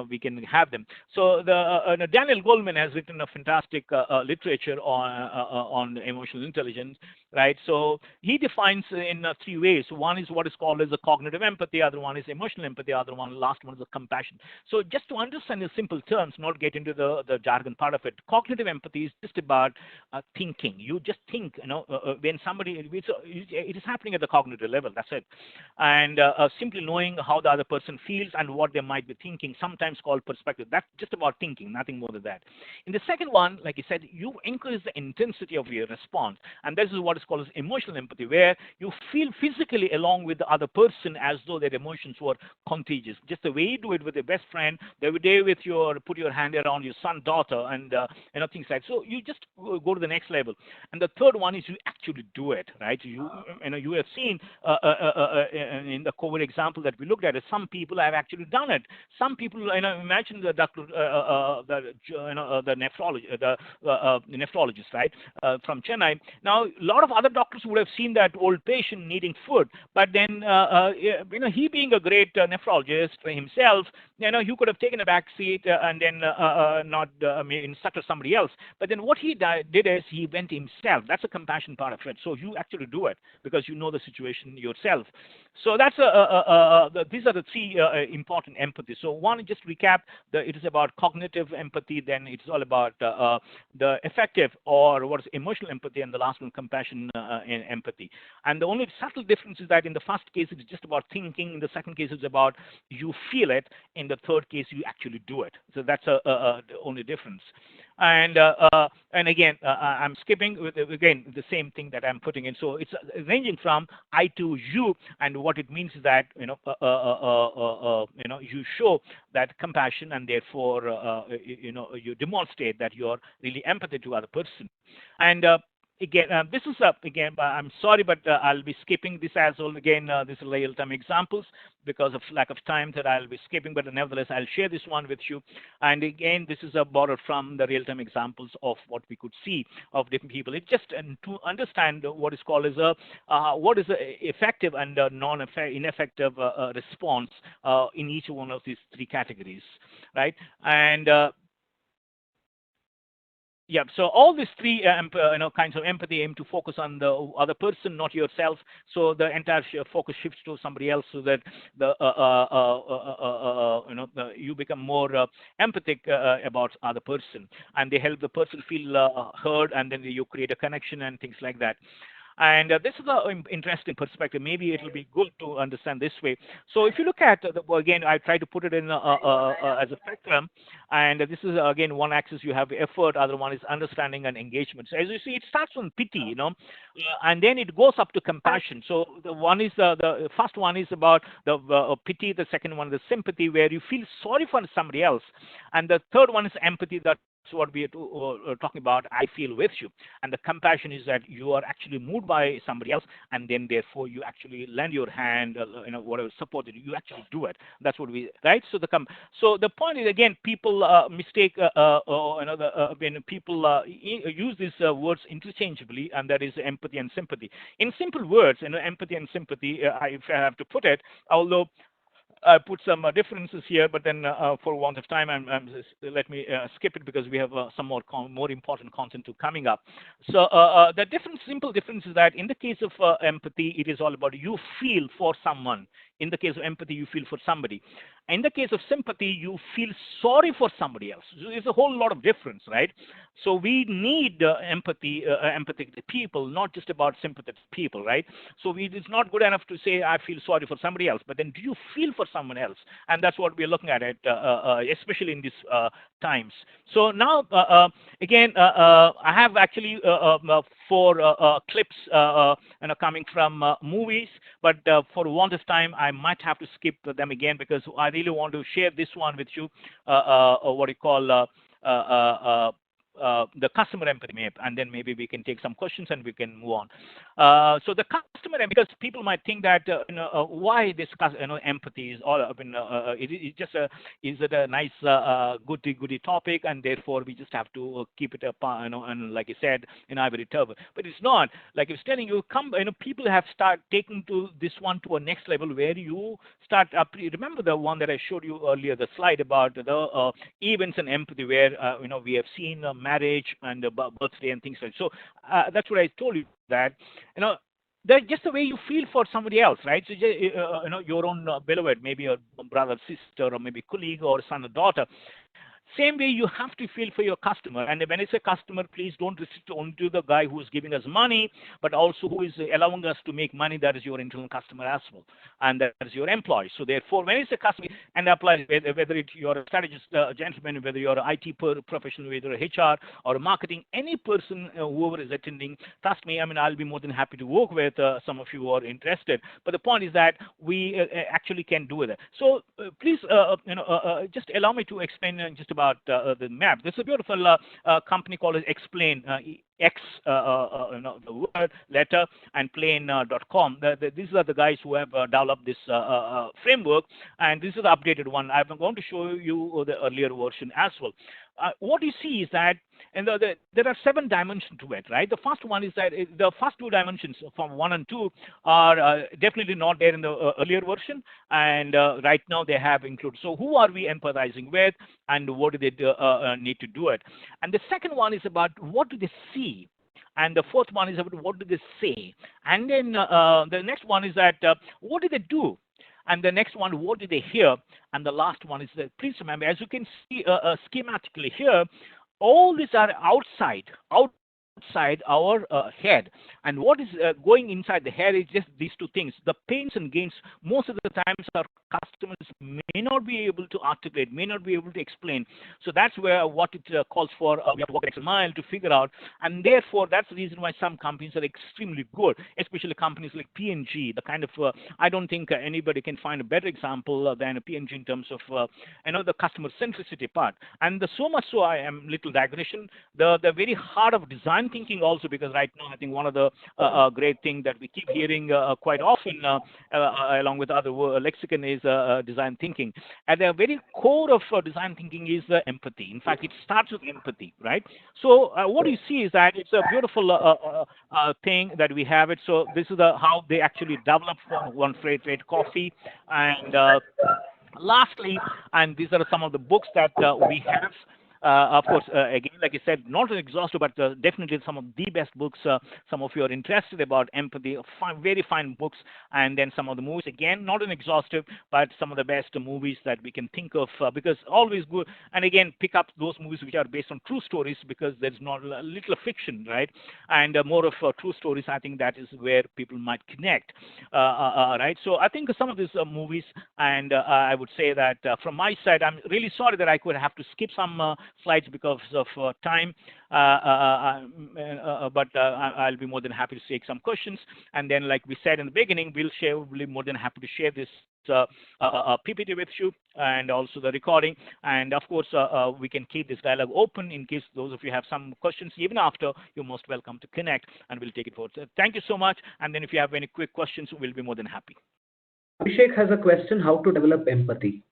we can have them. So the Daniel Goleman has written a fantastic literature on emotional intelligence, right? So he defines in three ways. One is what is called as a cognitive empathy, other one is emotional empathy, other one, last one is a compassion. So just to understand in simple terms, not get into the jargon part of it, cognitive empathy is just about thinking. You just think, when somebody, it is happening at the cognitive level, that's it. And simply knowing how the other person feels and what they might be thinking, sometimes called perspective. That's just about thinking, nothing more than that. In the second one, like I said, you increase the intensity of your response, and this is what is called as emotional empathy, where you feel physically along with the other person as though their emotions were contagious. Just the way you do it with your best friend, the way with put your hand around your son, daughter, and things like that. So you just go to the next level. And the third one is you actually do it, right? You have seen in the COVID example that we looked at, some people have actually done it. Some people, imagine the doctor, the nephrologist, right, from Chennai. Now, a lot of other doctors would have seen that old patient needing food, but then, he being a great nephrologist himself, he could have taken a back seat and then not instructed somebody else. But then what he did is he went himself. That's a compassion part of it. So you actually do it because you know the situation yourself. So that's these are the three important empathy. So one, just recap, it is about cognitive empathy, then it's all about the effective or what is emotional empathy, and the last one, compassion and empathy. And the only subtle difference is that in the first case, it's just about thinking. In the second case, it's about you feel it. In the third case, you actually do it. So that's the only difference. And again, I'm skipping with again the same thing that I'm putting in. So it's ranging from I to you, and what it means is that you show that compassion, and therefore you demonstrate that you're really empathy to other person. And again, this is again. I'm sorry, but I'll be skipping this as well. Again, this is real-time examples because of lack of time that I'll be skipping. But nevertheless, I'll share this one with you. And again, this is borrowed from the real-time examples of what we could see of different people. It's just to understand what is called as what is a effective and ineffective response in each one of these three categories, right? And Yeah, so all these three kinds of empathy aim to focus on the other person, not yourself. So the entire focus shifts to somebody else, so that the you become more empathic about other person, and they help the person feel heard, and then you create a connection and things like that. And this is an interesting perspective. Maybe it will be good to understand this way. So if you look at again, I try to put it in as a spectrum, and this is again one axis you have effort, other one is understanding and engagement. So as you see, it starts from pity, and then it goes up to compassion. So the one is the first one is about the pity, the second one is sympathy, where you feel sorry for somebody else, and the third one is empathy. That's what we are talking about. I feel with you. And the compassion is that you are actually moved by somebody else, and then therefore you actually lend your hand, whatever support that you actually do it. That's what we right. So so the point is, again, people mistake when people use these words interchangeably, and that is empathy and sympathy. In simple words, empathy and sympathy, if I have to put it, although I put some differences here, but then for want of time, let me skip it, because we have some more important content to coming up. So the simple difference is that in the case of empathy, it is all about you feel for someone. In the case of empathy, you feel for somebody. In the case of sympathy, you feel sorry for somebody else. So there's a whole lot of difference, right? So we need empathy, empathetic people, not just about sympathetic people, right? So it's not good enough to say I feel sorry for somebody else, but then do you feel for someone else? And that's what we're looking at it, especially in these times. So now, again, I have actually four clips, coming from movies, but for want of time, I might have to skip them again, because I really want to share this one with you. What you call the customer empathy map, and then maybe we can take some questions and we can move on. So the customer empathy, because people might think that why this empathy is all. I mean, it just is it a nice goody topic, and therefore we just have to keep it up, and like I said, in ivory tower. But it's not. Like I was telling you, people have started taking to this one to a next level, where you start up. Remember the one that I showed you earlier, the slide about the events and empathy, where we have seen marriage and birthday and things like so. That's what I told you, that you know that just the way you feel for somebody else, right? So your own beloved, maybe your brother, sister, or maybe colleague, or son or daughter. Same way you have to feel for your customer. And when I say customer, please don't restrict only to the guy who is giving us money, but also who is allowing us to make money. That is your internal customer as well, and that is your employee. So therefore, when it's a customer, and apply whether you're a strategist, gentleman, whether you're an IT professional, whether a HR or a marketing, any person, whoever is attending, trust me, I mean, I'll be more than happy to work with some of you who are interested. But the point is that we actually can do it. So please, just allow me to explain just about the map. There's a beautiful company called Explain. X, the word, letter, and plane.com. These are the guys who have developed this framework, and this is the updated one. I'm going to show you the earlier version as well. What you see is that, and there are 7 dimensions to it, right? The first one is that the first 2 dimensions from 1 and 2 are definitely not there in the earlier version, and right now they have included. So who are we empathizing with, and what do they need to do it? And the second one is about what do they see, and the fourth one is about what do they say, and then the next one is that what do they do, and the next one, what do they hear, and the last one is that, please remember, as you can see schematically here, all these are outside our head, and what is going inside the head is just these 2 things. The pains and gains, most of the times our customers may not be able to articulate, may not be able to explain. So that's where what it calls for. We have to walk an extra mile to figure out, and therefore that's the reason why some companies are extremely good, especially companies like P&G. The kind of I don't think anybody can find a better example than a P&G in terms of the customer centricity part. And so much so, I am little digression, the very heart of design thinking also, because right now I think one of the great thing that we keep hearing quite often, along with other lexicon, is design thinking. At the very core of design thinking is empathy. In fact, it starts with empathy, right? So what you see is that it's a beautiful thing that we have it. So this is how they actually develop one freight rate coffee, and lastly, and these are some of the books that we have. Of course, again, like I said, not an exhaustive, but definitely some of the best books. Some of you are interested about empathy, very fine books, and then some of the movies. Again, not an exhaustive, but some of the best movies that we can think of. Because always good, and again, pick up those movies which are based on true stories, because there's not a little of fiction, right? And more of true stories. I think that is where people might connect, right? So I think some of these movies, and I would say that from my side, I'm really sorry that I could have to skip some slides because of time. But I'll be more than happy to take some questions. And then, like we said in the beginning, we'll be more than happy to share this PPT with you, and also the recording. And of course, we can keep this dialogue open in case those of you have some questions. Even after, you're most welcome to connect, and we'll take it forward. So thank you so much. And then if you have any quick questions, we'll be more than happy. Abhishek has a question: how to develop empathy?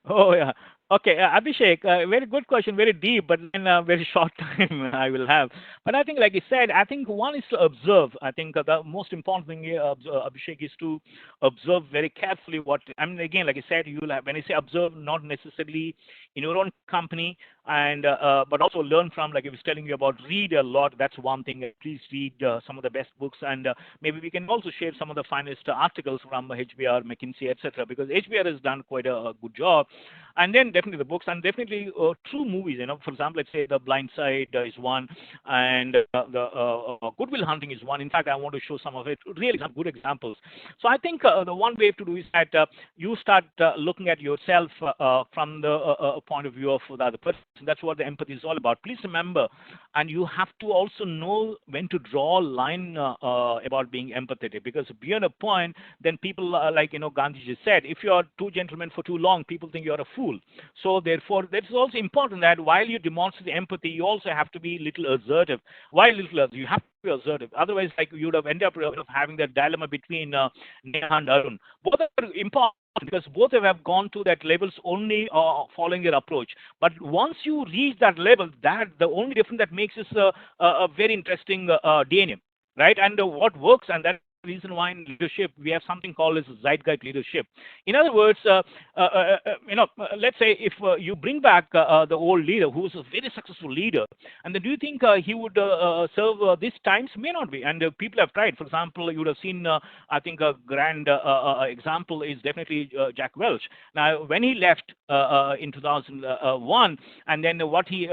Oh, yeah. Okay, Abhishek, very good question, very deep, but in a very short time I will have. But I think, like you said, I think one is to observe. I think the most important thing here, Abhishek, is to observe very carefully what. I mean, again, like I said, you'll have, when I say observe, not necessarily in your own company, and but also learn from. Like I was telling you about, read a lot. That's one thing. Please read some of the best books, and maybe we can also share some of the finest articles from HBR, McKinsey, etc. Because HBR has done quite a good job. And then definitely the books, and definitely true movies. For example, let's say The Blind Side is one, and the Good Will Hunting is one. In fact, I want to show some of it, really some good examples. So I think the one way to do is that you start looking at yourself from the point of view of the other person. That's what the empathy is all about. Please remember, and you have to also know when to draw a line about being empathetic, because beyond a point, then people like Gandhiji said, if you are two gentlemen for too long, people think you're a fool. So therefore, it's also important that while you demonstrate empathy, you also have to be little assertive. Why little assertive? You have to be assertive. Otherwise, like you would have ended up having that dilemma between Neha and Arun. Both are important because both have gone to that levels only following their approach. But once you reach that level, that the only difference that makes is a very interesting DNA, right? And what works, and that's the reason why in leadership we have something called as zeitgeist leadership. In other words, let's say if you bring back the old leader who was a very successful leader, and then do you think he would serve these times? May not be. And people have tried. For example, you would have seen, I think a grand example is definitely Jack Welch. Now, when he left in 2001, and then what he,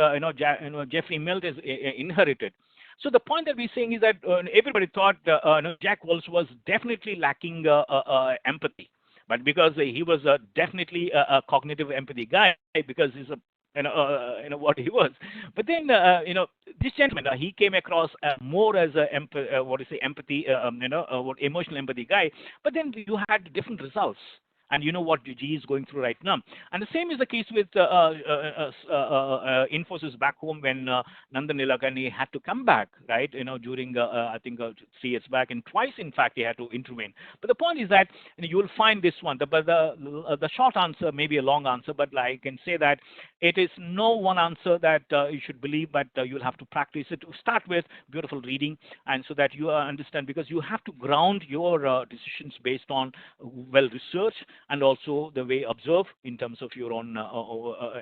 Jeffrey Mills is inherited. So the point that we're saying is that everybody thought Jack Welch was definitely lacking empathy, but because he was definitely a cognitive empathy guy, because he's a what he was. But then this gentleman he came across more as a empathy what emotional empathy guy. But then you had different results. And you know what G is going through right now. And the same is the case with Infosys back home when Nandan Nilekani had to come back, right? During I think 3 years back, and twice in fact he had to intervene. But the point is that you will find this one. The short answer may be a long answer, but I can say that it is no one answer that you should believe, but you'll have to practice it. To start with beautiful reading, and so that you understand, because you have to ground your decisions based on well researched, and also the way observe in terms of your own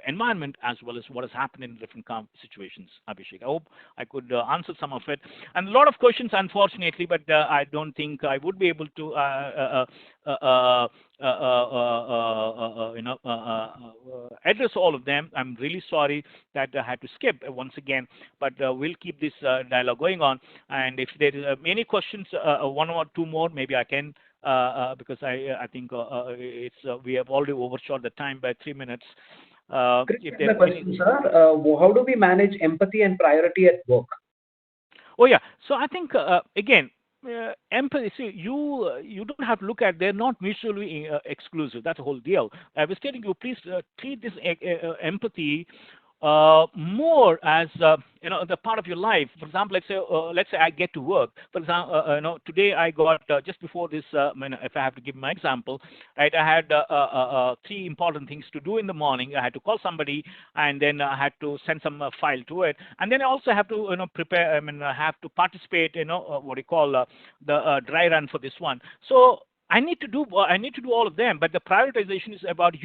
environment, as well as what has happened in different situations. Abhishek, I hope I could answer some of it. And a lot of questions, unfortunately, but I don't think I would be able to address all of them. I'm really sorry that I had to skip once again, but we'll keep this dialogue going on. And if there are many questions, one or two more, maybe I can, because I think we have already overshot the time by 3 minutes. If there are any... sir, how do we manage empathy and priority at work? Oh yeah, so I think again, empathy. See, you don't have to look at. They're not mutually exclusive. That's the whole deal. I was telling you, please treat this empathy more as the part of your life. For example, let's say I get to work. For example, today I got just before this. If I have to give my example, right? I had 3 important things to do in the morning. I had to call somebody, and then I had to send some file to it, and then I also have to prepare. I have to participate. What do you call the dry run for this one. So I need to do all of them, but the prioritization is about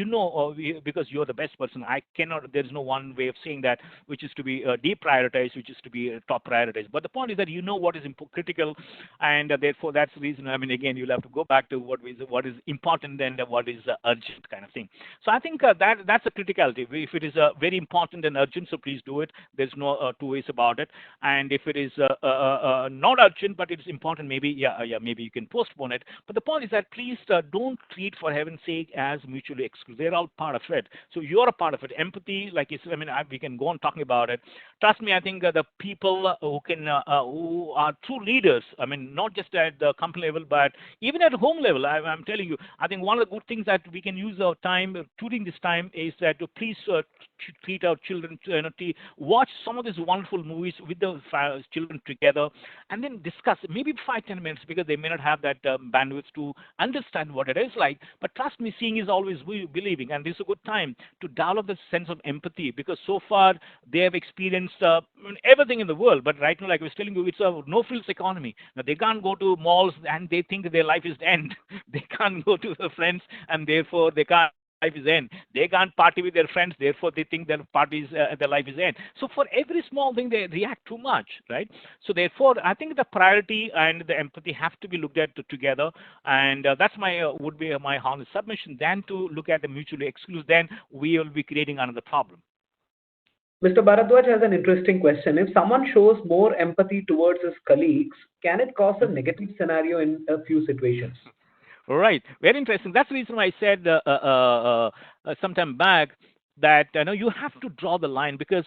because you're the best person. I cannot. There is no one way of saying that, which is to be deprioritized, which is to be top prioritized. But the point is that you know what is critical, and therefore that's the reason. I mean, again, you'll have to go back to what is important and what is urgent kind of thing. So I think that's a criticality. If it is very important and urgent, so please do it. There's no two ways about it. And if it is not urgent but it's important, maybe maybe you can postpone it. But the point is that please don't treat, for heaven's sake, as mutually exclusive. They're all part of it. So you're a part of it. Empathy, like you said, I mean, we can go on talking about it. Trust me, I think the people who are true leaders, I mean, not just at the company level, but even at home level, I'm telling you, I think one of the good things that we can use our time, during this time, is that to please treat our children, watch some of these wonderful movies with the children together, and then discuss maybe 5-10 minutes, because they may not have that bandwidth to understand what it is like. But trust me, seeing is always believing, and this is a good time to develop this sense of empathy, because so far they have experienced everything in the world. But right now, like I was telling you, it's a no-frills economy. Now they can't go to malls and they think that their life is the end. They can't go to their friends and therefore they can't life is end. They can't party with their friends, therefore they think their life is end. So for every small thing they react too much, right? So therefore I think the priority and the empathy have to be looked at together, and that's my would be my honest submission. Than to look at the mutually exclusive, then we will be creating another problem. Mr. Bharadwaj has an interesting question. If someone shows more empathy towards his colleagues, can it cause a negative scenario in a few situations? Right. Very interesting. That's the reason why I said some time back that you have to draw the line, because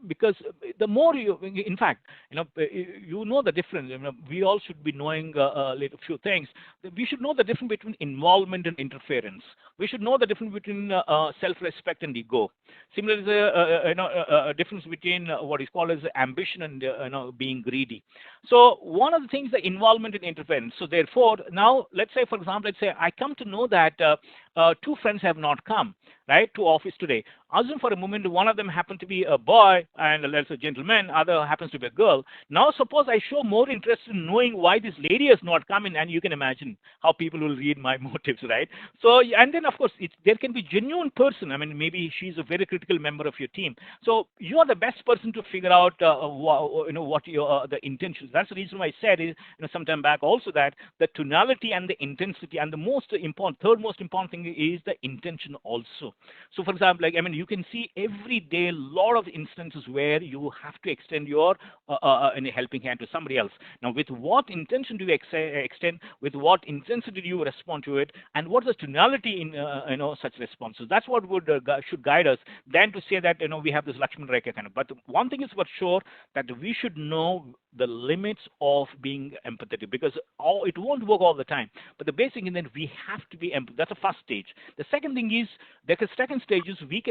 because the more you, in fact, you know the difference. We all should be knowing a little few things. We should know the difference between involvement and interference. We should know the difference between self-respect and ego. Similarly, a difference between what is called as ambition and being greedy. So one of the things, the involvement and interference. So therefore, now let's say, for example, let's say I come to know that two friends have not come, right, to office today. Assume for a moment one of them happened to be a boy and let's say a gentleman, other happens to be a girl. Now suppose I show more interest in knowing why this lady has not come in, and you can imagine how people will read my motives, right? So, and then of course there can be genuine person. I mean, maybe she's a very critical member of your team. So you are the best person to figure out what your the intentions. That's the reason why I said is some time back also that the tonality and the intensity, and the most important, third most important thing is the intention also. So for example, like, I mean, you can see every day a lot of instances where you have to extend your a helping hand to somebody else. Now, with what intention do you extend? With what intensity do you respond to it? And what's the tonality in such responses? That's what would should guide us. Than to say that we have this Lakshman Rekha kind of. But one thing is for sure, that we should know the limits of being empathetic, because it won't work all the time. But the basic thing is that we have to be empathetic. That's the first stage. The second thing is, the second stage is we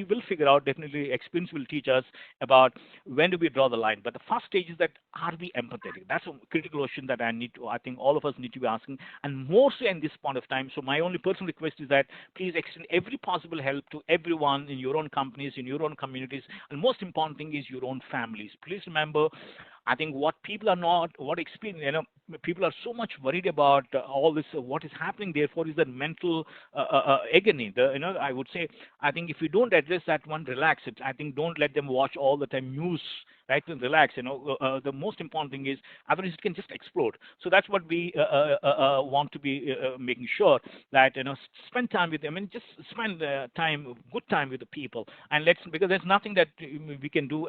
will figure out, definitely experience will teach us about when do we draw the line. But the first stage is that, are we empathetic? That's a critical question that I think all of us need to be asking, and more so in this point of time. So my only personal request is that please extend every possible help to everyone in your own companies, in your own communities, and most important thing is your own families. Please remember, I think what people are not, what experience, people are so much worried about all this, what is happening. Therefore, is that mental agony. I would say, I think if you don't address that one, relax it. I think don't let them watch all the time news, right? And relax. The most important thing is, otherwise it can just explode. So that's what we want to be making sure that spend time with them, and just spend good time with the people, and because there's nothing that we can do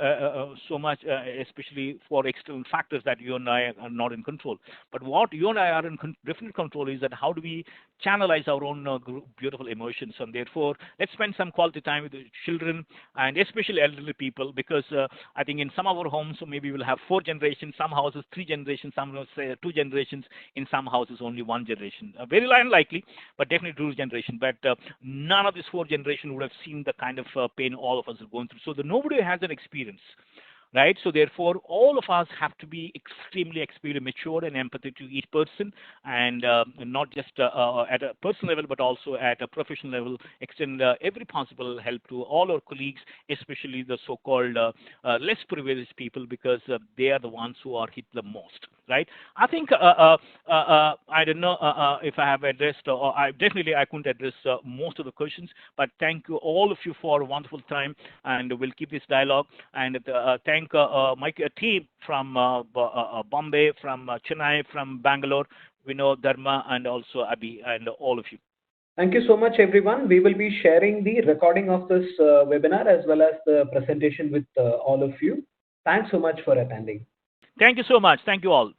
so much, especially for external factors that you and I are not in control. But what you and I are in definite control is that how do we channelize our own beautiful emotions, and therefore let's spend some quality time with the children, and especially elderly people, because I think in some of our homes, so maybe we'll have 4 generations, some houses 3 generations, some say 2 generations, in some houses only 1 generation. Very unlikely, but definitely 2 generation. But none of these 4 generations would have seen the kind of pain all of us are going through. So nobody has an experience, right? So therefore, all of us have to be extremely mature and empathetic to each person, and not just at a personal level, but also at a professional level. Extend every possible help to all our colleagues, especially the so-called less privileged people, because they are the ones who are hit the most. right? I think I don't know if I have addressed, or I couldn't address most of the questions, but thank you all of you for a wonderful time, and we'll keep this dialogue. And thank my team from Bombay, from Chennai, from Bangalore, Vinod, Dharma, and also Abhi, and all of you. Thank you so much, everyone. We will be sharing the recording of this webinar as well as the presentation with all of you. Thanks so much for attending. Thank you so much. Thank you all.